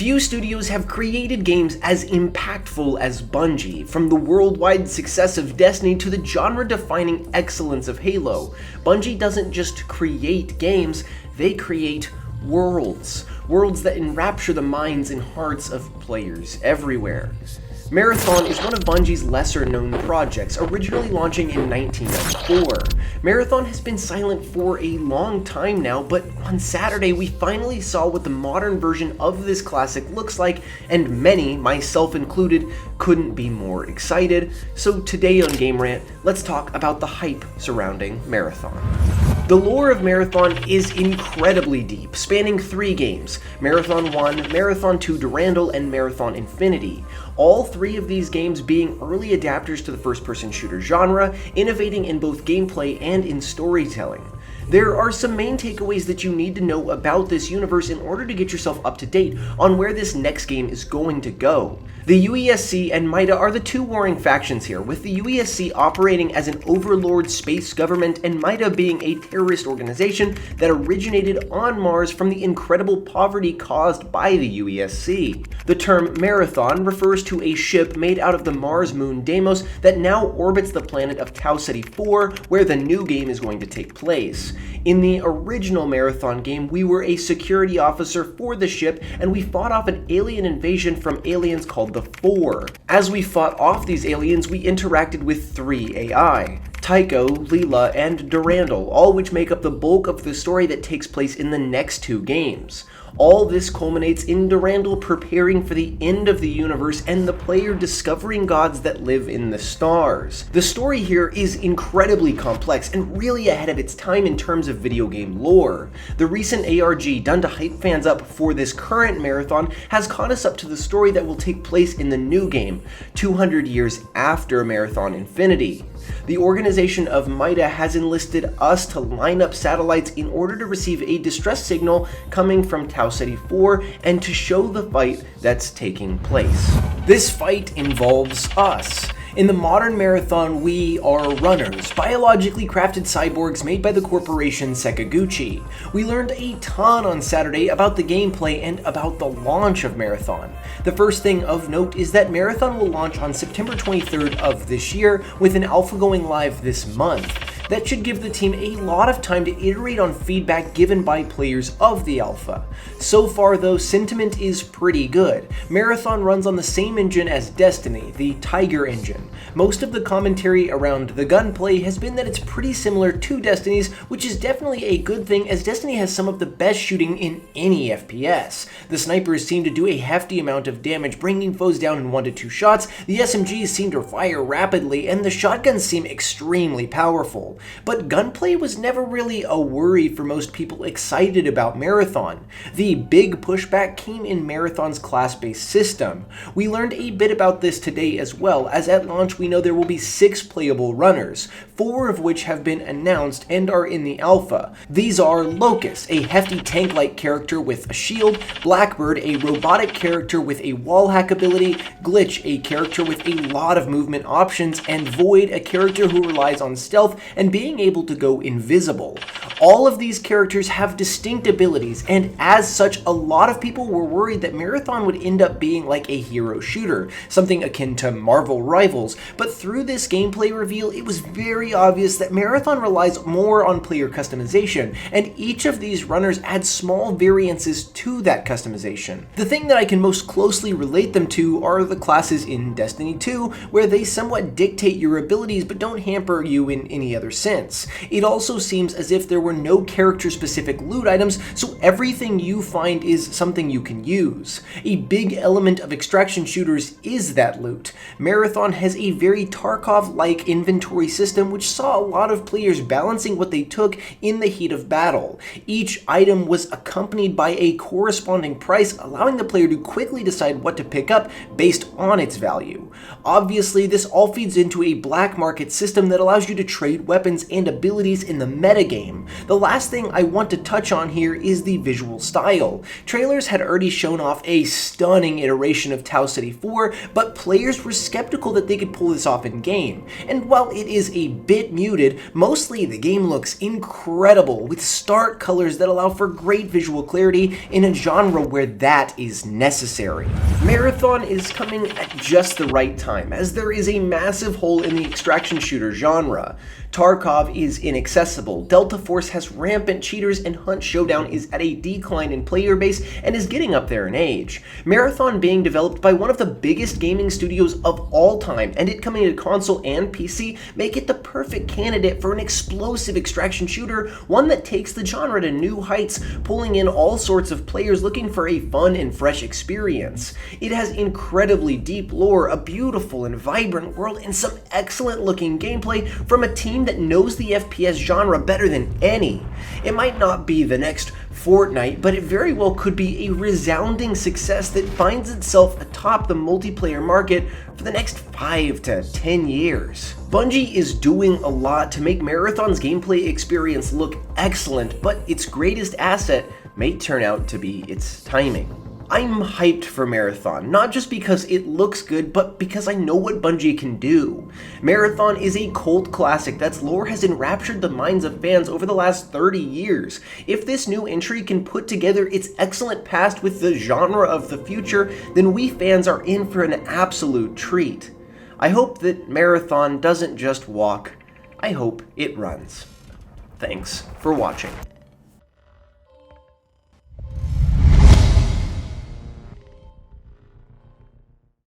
Few studios have created games as impactful as Bungie, from the worldwide success of Destiny to the genre-defining excellence of Halo. Bungie doesn't just create games, they create worlds. Worlds that enrapture the minds and hearts of players everywhere. Marathon is one of Bungie's lesser-known projects, originally launching in 1994. Marathon has been silent for a long time now, but on Saturday we finally saw what the modern version of this classic looks like, and many, myself included, couldn't be more excited. So today on Game Rant, let's talk about the hype surrounding Marathon. The lore of Marathon is incredibly deep, spanning 3 games: Marathon 1, Marathon 2 Durandal, and Marathon Infinity. All 3 of these games being early adapters to the first-person shooter genre, innovating in both gameplay and in storytelling. There are some main takeaways that you need to know about this universe in order to get yourself up to date on where this next game is going to go. The UESC and MITA are the 2 warring factions here, with the UESC operating as an overlord space government and MITA being a terrorist organization that originated on Mars from the incredible poverty caused by the UESC. The term Marathon refers to a ship made out of the Mars moon Deimos that now orbits the planet of Tau Ceti 4, where the new game is going to take place. In the original Marathon game, we were a security officer for the ship, and we fought off an alien invasion from aliens called the Four. As we fought off these aliens, we interacted with 3 AI. Tycho, Leela, and Durandal, all which make up the bulk of the story that takes place in the next 2 games. All this culminates in Durandal preparing for the end of the universe and the player discovering gods that live in the stars. The story here is incredibly complex and really ahead of its time in terms of video game lore. The recent ARG done to hype fans up for this current Marathon has caught us up to the story that will take place in the new game, 200 years after Marathon Infinity. The organization of MITA has enlisted us to line up satellites in order to receive a distress signal coming from Tau Ceti 4 and to show the fight that's taking place. This fight involves us. In the modern Marathon, we are runners, biologically crafted cyborgs made by the corporation Sakaguchi. We learned a ton on Saturday about the gameplay and about the launch of Marathon. The first thing of note is that Marathon will launch on September 23rd of this year, with an alpha going live this month. That should give the team a lot of time to iterate on feedback given by players of the alpha. So far though, sentiment is pretty good. Marathon runs on the same engine as Destiny, the Tiger engine. Most of the commentary around the gunplay has been that it's pretty similar to Destiny's, which is definitely a good thing as Destiny has some of the best shooting in any FPS. The snipers seem to do a hefty amount of damage, bringing foes down in 1 to 2 shots, the SMGs seem to fire rapidly, and the shotguns seem extremely powerful. But gunplay was never really a worry for most people excited about Marathon. The big pushback came in Marathon's class-based system. We learned a bit about this today as well, as at launch we know there will be 6 playable runners, 4 of which have been announced and are in the alpha. These are Locust, a hefty tank-like character with a shield, Blackbird, a robotic character with a wall hack ability, Glitch, a character with a lot of movement options, and Void, a character who relies on stealth and being able to go invisible. All of these characters have distinct abilities, and as such, a lot of people were worried that Marathon would end up being like a hero shooter, something akin to Marvel Rivals, but through this gameplay reveal, it was very obvious that Marathon relies more on player customization, and each of these runners adds small variances to that customization. The thing that I can most closely relate them to are the classes in Destiny 2, where they somewhat dictate your abilities but don't hamper you in any other sense. It also seems as if there were no character-specific loot items, so everything you find is something you can use. A big element of extraction shooters is that loot. Marathon has a very Tarkov-like inventory system which saw a lot of players balancing what they took in the heat of battle. Each item was accompanied by a corresponding price, allowing the player to quickly decide what to pick up based on its value. Obviously, this all feeds into a black market system that allows you to trade weapons weapons and abilities in the metagame. The last thing I want to touch on here is the visual style. Trailers had already shown off a stunning iteration of Tau City 4, but players were skeptical that they could pull this off in game. And while it is a bit muted, mostly the game looks incredible with stark colors that allow for great visual clarity in a genre where that is necessary. Marathon is coming at just the right time, as there is a massive hole in the extraction shooter genre. Tarkov is inaccessible, Delta Force has rampant cheaters, and Hunt Showdown is at a decline in player base and is getting up there in age. Marathon being developed by one of the biggest gaming studios of all time, and it coming to console and PC, make it the perfect candidate for an explosive extraction shooter, one that takes the genre to new heights, pulling in all sorts of players looking for a fun and fresh experience. It has incredibly deep lore, a beautiful and vibrant world, and some excellent looking gameplay from a team that knows the FPS genre better than any. It might not be the next Fortnite, but it very well could be a resounding success that finds itself atop the multiplayer market for the next 5 to 10 years. Bungie is doing a lot to make Marathon's gameplay experience look excellent, but its greatest asset may turn out to be its timing. I'm hyped for Marathon, not just because it looks good, but because I know what Bungie can do. Marathon is a cult classic that's lore has enraptured the minds of fans over the last 30 years. If this new entry can put together its excellent past with the genre of the future, then we fans are in for an absolute treat. I hope that Marathon doesn't just walk, I hope it runs. Thanks for watching.